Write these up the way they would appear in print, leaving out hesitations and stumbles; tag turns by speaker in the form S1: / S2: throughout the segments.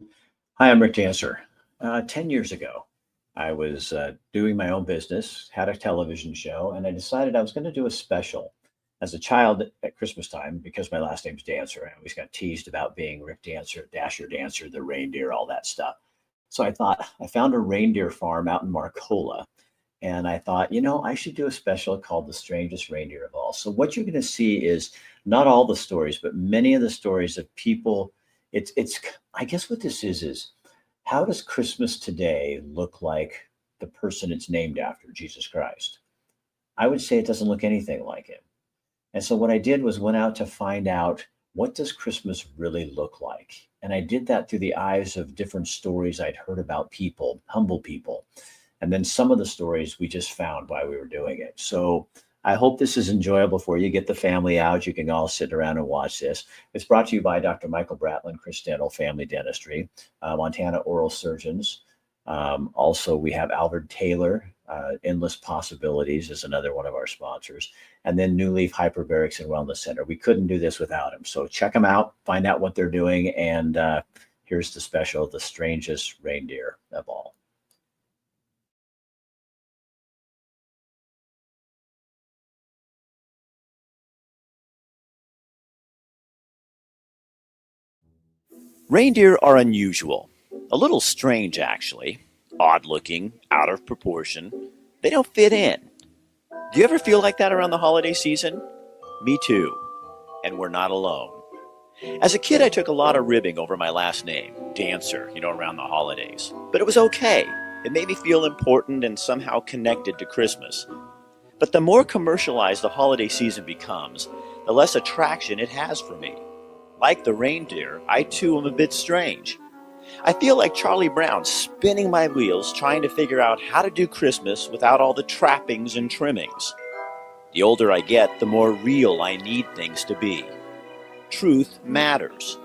S1: Hi, I'm Rick Dancer. 10 years ago, I was doing my own business, had a television show, and I decided I was going to do a special. As a child at Christmas time, because my last name's Dancer, I always got teased about being Rick Dancer, Dasher Dancer, the reindeer, all that stuff. So I thought I found a reindeer farm out in Marcola, and I thought, I should do a special called The Strangest Reindeer of All. So what you're going to see is not all the stories, but many of the stories of people. It's I guess what this is how does Christmas today look like the person it's named after, Jesus Christ? I would say it doesn't look anything like him. And so what I did was went out to find out what does Christmas really look like? And I did that through the eyes of different stories I'd heard about people, humble people. And then some of the stories we just found while we were doing it. So I hope this is enjoyable for you. Get the family out. You can all sit around and watch this. It's brought to you by Dr. Michael Bratlin, Chris Dental Family Dentistry, Montana Oral Surgeons. Also, we have Albert Taylor, Endless Possibilities is another one of our sponsors. And then New Leaf Hyperbarics and Wellness Center. We couldn't do this without them. So check them out, find out what they're doing. And here's the special, The Strangest Reindeer of All. Reindeer are unusual, a little strange actually, odd looking, out of proportion. They don't fit in. Do you ever feel like that around the holiday season? Me too. And we're not alone. As a kid, I took a lot of ribbing over my last name, Dancer, around the holidays. But it was okay. It made me feel important and somehow connected to Christmas. But the more commercialized the holiday season becomes, the less attraction it has for me. Like the reindeer, I too am a bit strange. I feel like Charlie Brown spinning my wheels trying to figure out how to do Christmas without all the trappings and trimmings. The older I get, the more real I need things to be. Truth matters.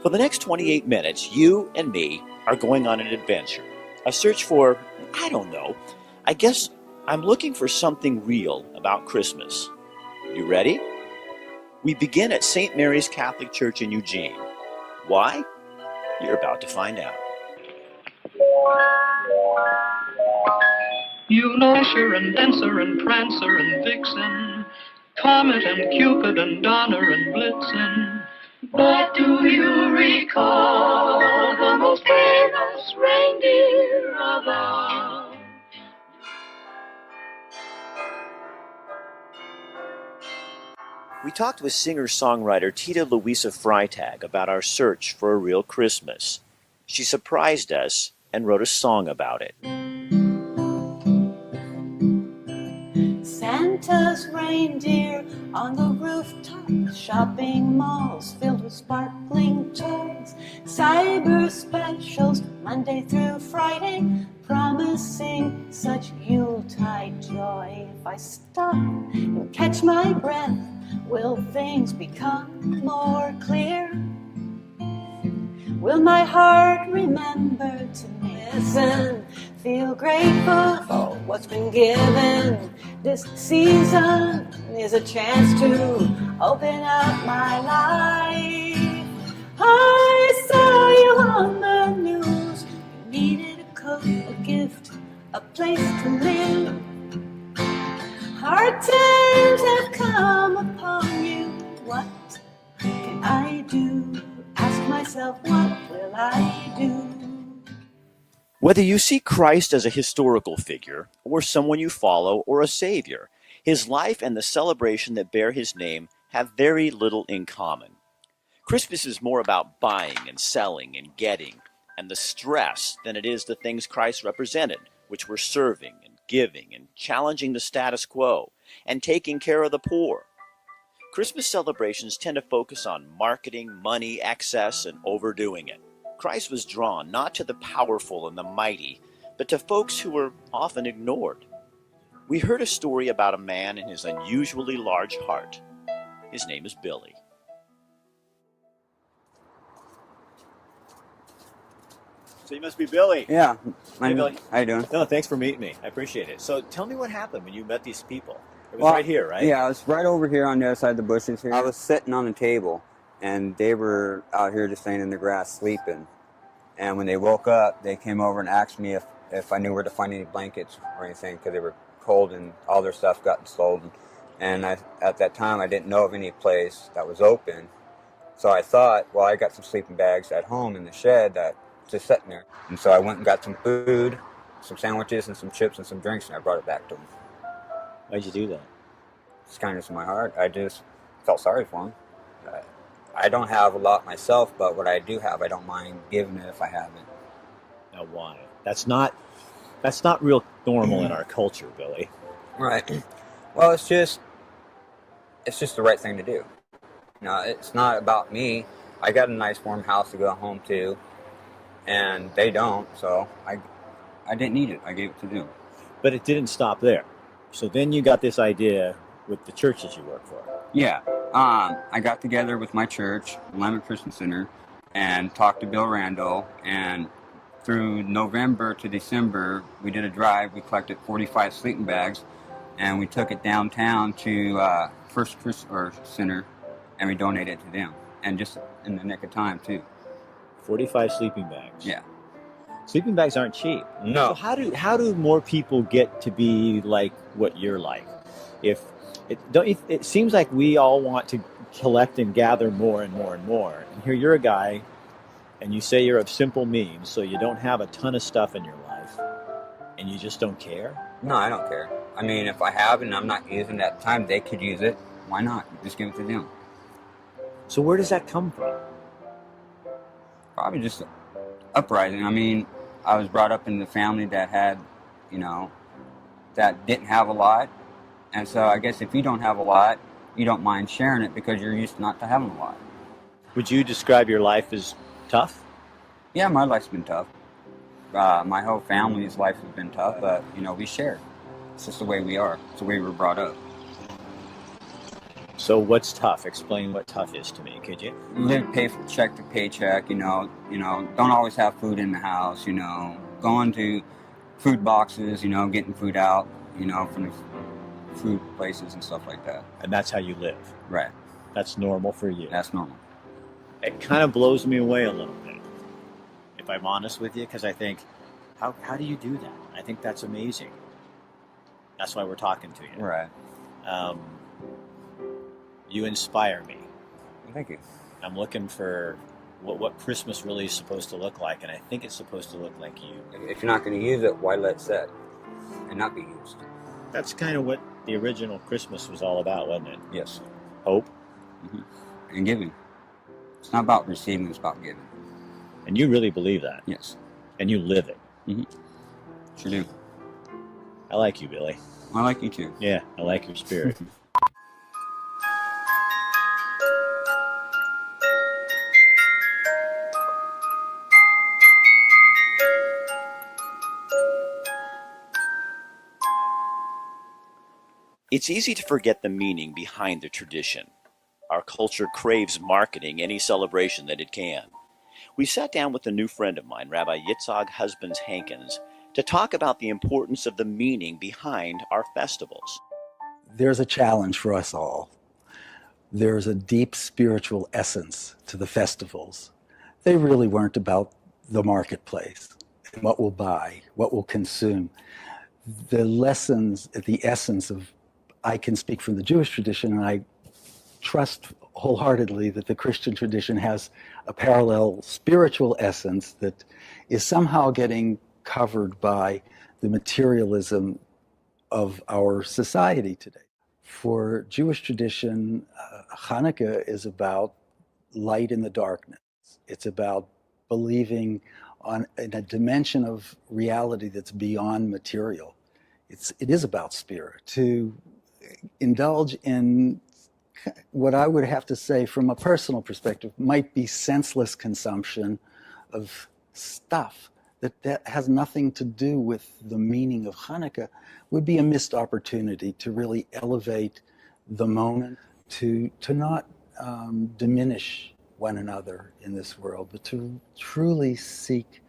S1: For the next 28 minutes, you and me are going on an adventure. A search for, I don't know, I guess I'm looking for something real about Christmas. You ready? We begin at St. Mary's Catholic Church in Eugene. Why? You're about to find out.
S2: You know Dasher and Dancer and Prancer and Vixen, Comet and Cupid and Donner and Blitzen. But do you recall the most famous reindeer of all?
S1: We talked with singer-songwriter Tita Louisa Freitag about our search for a real Christmas. She surprised us and wrote a song about it.
S3: Santa's reindeer on the rooftop, shopping malls filled with sparkling toys, cyber specials Monday through Friday, promising such Yuletide joy. If I stop and catch my breath, will things become more clear? Will my heart remember to listen? Feel grateful for what's been given. This season is a chance to open up my life. I saw you on the news. You needed a coat, a gift, a place to live. Hard times have come upon you. What can I do? Ask myself, what will I do?
S1: Whether you see Christ as a historical figure, or someone you follow, or a savior, his life and the celebration that bear his name have very little in common. Christmas is more about buying and selling and getting, and the stress than it is the things Christ represented, which were serving and giving and challenging the status quo and taking care of the poor. Christmas celebrations tend to focus on marketing, money, excess, and overdoing it. Christ was drawn not to the powerful and the mighty, but to folks who were often ignored. We heard a story about a man and his unusually large heart. His name is Billy. So you must be Billy.
S4: Yeah.
S1: Hey, Billy.
S4: How you doing?
S1: No, thanks for meeting me. I appreciate it. So tell me what happened when you met these people. It was
S4: Well,
S1: right here, right?
S4: Yeah, I was right over here on the other side of the bushes here. I was sitting on the table, and they were out here just laying in the grass sleeping. And when they woke up, they came over and asked me if I knew where to find any blankets or anything, because they were cold and all their stuff got stolen. And at that time, I didn't know of any place that was open. So I thought, well, I got some sleeping bags at home in the shed that just sitting there. And so I went and got some food, some sandwiches and some chips and some drinks, and I brought it back to them.
S1: Why'd you do that?
S4: It's kindness in my heart. I just felt sorry for them. I don't have a lot myself, but what I do have, I don't mind giving it if I haven't.
S1: Now, why? That's not real normal in our culture, Billy.
S4: Right. Well, it's just the right thing to do. It's not about me. I got a nice warm house to go home to, and they don't, so I didn't need it. I gave it to them.
S1: But it didn't stop there. So then you got this idea with the church that you work for.
S4: Yeah. I got together with my church, Alignment Christian Center, and talked to Bill Randall, and through November to December, we did a drive. We collected 45 sleeping bags, and we took it downtown to First Christian Center, and we donated it to them, and just in the nick of time, too.
S1: 45 sleeping bags.
S4: Yeah.
S1: Sleeping bags aren't cheap.
S4: No.
S1: So how do more people get to be like what you're like? It seems like we all want to collect and gather more and more and more. And here you're a guy, and you say you're of simple means, so you don't have a ton of stuff in your life, and you just don't care?
S4: No, I don't care. I mean, if I have it and I'm not using it at the time, they could use it. Why not? Just give it to them.
S1: So where does that come from?
S4: Probably just uprising. I mean, I was brought up in the family that had, that didn't have a lot. And so I guess if you don't have a lot, you don't mind sharing it because you're used not to having a lot.
S1: Would you describe your life as tough?
S4: Yeah, my life's been tough. My whole family's life has been tough, but, we share. It's just the way we are. It's the way we were brought up.
S1: So what's tough? Explain what tough is to me, could you?
S4: Live check to paycheck, don't always have food in the house, going to food boxes, getting food out, from the food places and stuff like that.
S1: And that's how you live?
S4: Right.
S1: That's normal for you?
S4: That's normal.
S1: It kind of blows me away a little bit, if I'm honest with you, because I think, how do you do that? I think that's amazing. That's why we're talking to you.
S4: Right.
S1: You inspire me.
S4: Thank you.
S1: I'm looking for what Christmas really is supposed to look like, and I think it's supposed to look like you.
S4: If you're not going to use it, why let it sit and not be used?
S1: That's kind of what the original Christmas was all about, wasn't it?
S4: Yes.
S1: Hope.
S4: Mm-hmm. And giving. It's not about receiving, it's about giving.
S1: And you really believe that?
S4: Yes.
S1: And you live it?
S4: Mm-hmm. Sure do.
S1: I like you, Billy.
S4: I like you too.
S1: Yeah, I like your spirit. It's easy to forget the meaning behind the tradition. Our culture craves marketing any celebration that it can. We sat down with a new friend of mine, Rabbi Yitzhak Husbands Hankins, to talk about the importance of the meaning behind our festivals.
S5: There's a challenge for us all. There's a deep spiritual essence to the festivals. They really weren't about the marketplace and what we'll buy, what we'll consume. The lessons, the essence of, I can speak from the Jewish tradition, and I trust wholeheartedly that the Christian tradition has a parallel spiritual essence that is somehow getting covered by the materialism of our society today. For Jewish tradition, Hanukkah is about light in the darkness. It's about believing in a dimension of reality that's beyond material. It is about spirit. To indulge in what I would have to say from a personal perspective might be senseless consumption of stuff that has nothing to do with the meaning of Hanukkah would be a missed opportunity to really elevate the moment, to not diminish one another in this world, but to truly seek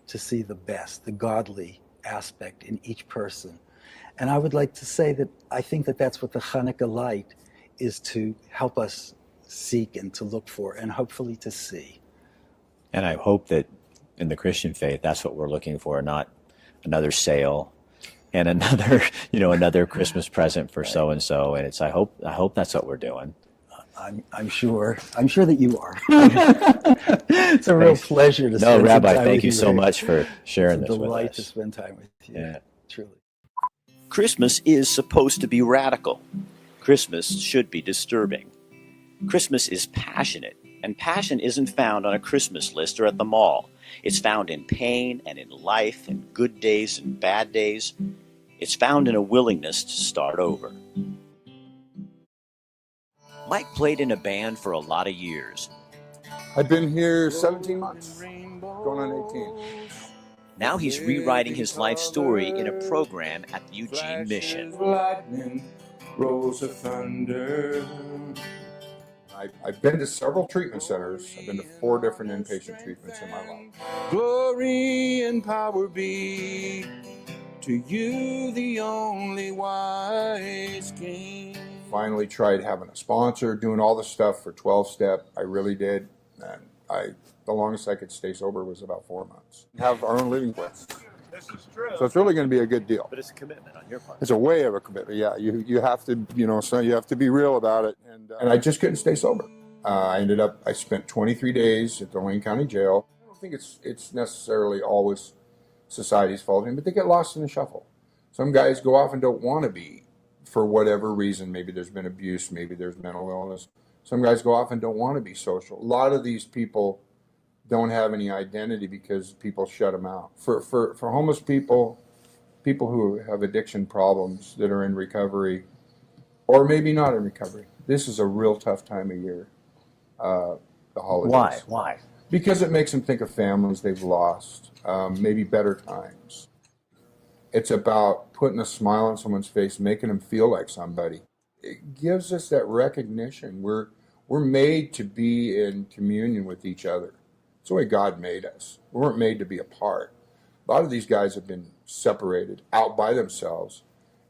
S5: to see the best, the godly aspect in each person. And I would like to say that I think that that's what the Hanukkah light is, to help us seek and to look for and hopefully to see.
S1: And I hope that in the Christian faith, that's what we're looking for, not another sale and another, another Christmas present for so and so. And I hope that's what we're doing.
S5: I'm sure that you are. It's a real pleasure to spend some
S1: Rabbi,
S5: time
S1: thank
S5: with
S1: you so much for sharing
S5: it's a
S1: this with
S5: delight
S1: us.
S5: to spend time with you.
S1: Yeah.
S5: Truly.
S1: Christmas is supposed to be radical. Christmas should be disturbing. Christmas is passionate, and passion isn't found on a Christmas list or at the mall. It's found in pain and in life, in good days and bad days. It's found in a willingness to start over. Mike played in a band for a lot of years.
S6: I've been here 17 months, going on 18.
S1: Now he's rewriting his life story in a program at the Eugene Mission.
S6: Lightning, rolls of thunder. I've been to several treatment centers. I've been to 4 different inpatient treatments in my life. Glory and power be to you, the only wise King. Finally tried having a sponsor, doing all the stuff for 12-step. I really did. And the longest I could stay sober was about 4 months. Have our own living place.
S7: This is true.
S6: So it's really going to be a good deal.
S1: But it's a commitment on your part.
S6: It's a way of a commitment. Yeah, you have to, so you have to be real about it. And I just couldn't stay sober. I spent 23 days at the Wayne County Jail. I don't think it's necessarily always society's fault, but they get lost in the shuffle. Some guys go off and don't want to be, for whatever reason. Maybe there's been abuse, maybe there's mental illness. Some guys go off and don't want to be social. A lot of these people don't have any identity because people shut them out. For homeless people who have addiction problems that are in recovery, or maybe not in recovery, this is a real tough time of year, the holidays.
S1: Why?
S6: Because it makes them think of families they've lost, maybe better times. It's about putting a smile on someone's face, making them feel like somebody. It gives us that recognition. We're made to be in communion with each other. It's the way God made us. We weren't made to be apart. A lot of these guys have been separated out by themselves.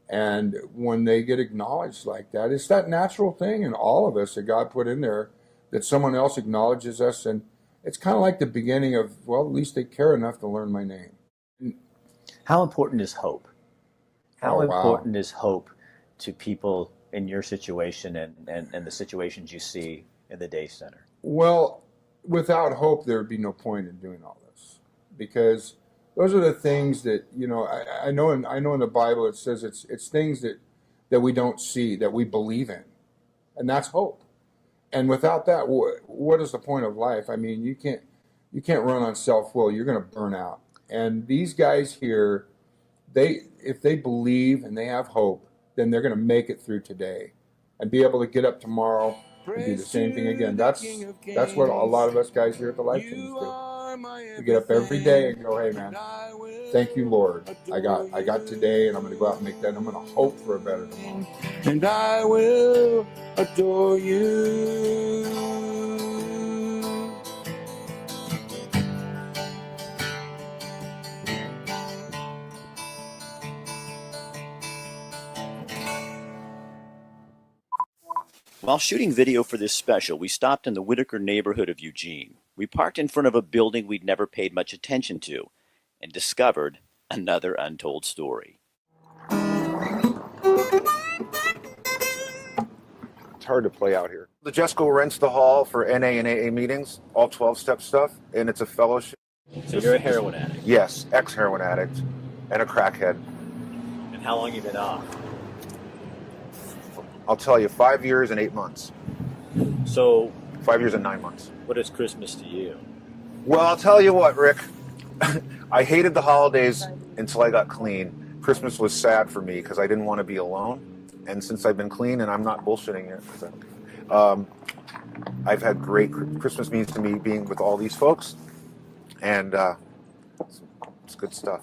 S6: And when they get acknowledged like that, it's that natural thing in all of us that God put in there, that someone else acknowledges us. And it's kind of like the beginning of, well, at least they care enough to learn my name.
S1: How important is hope? How
S6: Oh, wow.
S1: important is hope to people in your situation and the situations you see in the day center?
S6: Well, without hope, there would be no point in doing all this, because those are the things that, I know in the Bible it says it's things that we don't see, that we believe in, and that's hope. And without that, what is the point of life? I mean, you can't run on self-will. You're going to burn out. And these guys here, if they believe and they have hope, then they're going to make it through today and be able to get up tomorrow and do the same thing again. That's what a lot of us guys here at the Life Teams do. We get up every day and go, hey man, thank you, Lord. I got today, and I'm going to go out and make that. And I'm going to hope for a better tomorrow. And I will adore you.
S1: While shooting video for this special, we stopped in the Whitaker neighborhood of Eugene. We parked in front of a building we'd never paid much attention to and discovered another untold story.
S8: It's hard to play out here. The Jesco rents the hall for NA and AA meetings, all 12-step stuff, and it's a fellowship.
S1: So you're a heroin addict.
S8: Yes, ex-heroin addict and a crackhead.
S1: And how long you been off?
S8: I'll tell you, 5 years and 8 months.
S1: So
S8: 5 years and 9 months.
S1: what is Christmas to you?
S8: Well, I'll tell you what, Rick. I hated the holidays until I got clean. Christmas was sad for me because I didn't want to be alone. And since I've been clean, and I'm not bullshitting it, I've had great Christmas means to me being with all these folks. And it's good stuff.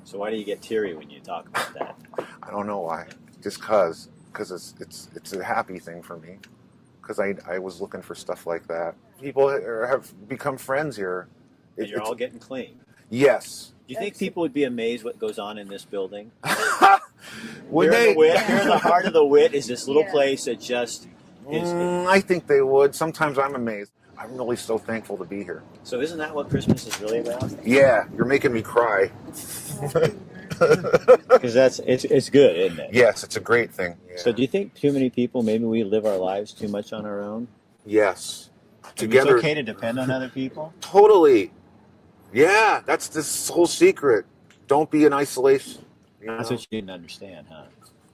S1: So why do you get teary when you talk about that?
S8: I don't know why. Just because it's a happy thing for me. Because I was looking for stuff like that. People have become friends here.
S1: And you're all getting clean.
S8: Yes.
S1: Do you think people would be amazed what goes on in this building?
S8: Would
S1: Here
S8: they?
S1: in the heart of the Wit is this little place that just is.
S8: I think they would. Sometimes I'm amazed. I'm really so thankful to be here.
S1: So isn't that what Christmas is really about?
S8: Yeah, you're making me cry.
S1: Because it's good, isn't it?
S8: Yes, it's a great thing. Yeah.
S1: So do you think too many people, maybe we live our lives too much on our own?
S8: Yes.
S1: Maybe
S8: Together.
S1: it's okay to depend on other people?
S8: Totally. Yeah, that's this whole secret. Don't be in isolation. You know?
S1: That's what you didn't understand, huh?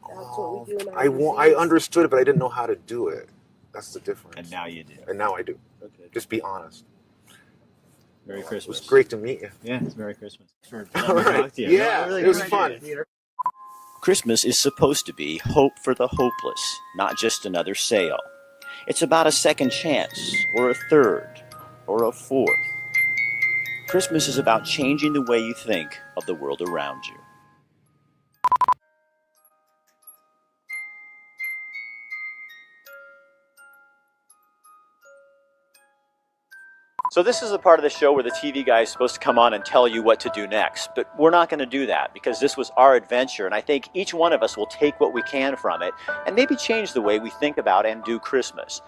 S7: That's what we do in our
S8: I understood it, but I didn't know how to do it. That's the difference.
S1: And now you do.
S8: And now I do.
S1: Okay.
S8: Just be honest.
S1: Merry
S8: It
S1: Christmas.
S8: was great to meet you.
S1: Yeah, it's Merry Christmas. For
S8: All right.
S1: talk to you.
S8: Yeah,
S1: No, I really
S8: it was
S1: appreciate
S8: fun.
S1: it. Christmas is supposed to be hope for the hopeless, not just another sale. It's about a second chance, or a third, or a fourth. Christmas is about changing the way you think of the world around you. So this is the part of the show where the TV guy is supposed to come on and tell you what to do next. But we're not going to do that because this was our adventure. And I think each one of us will take what we can from it and maybe change the way we think about and do Christmas.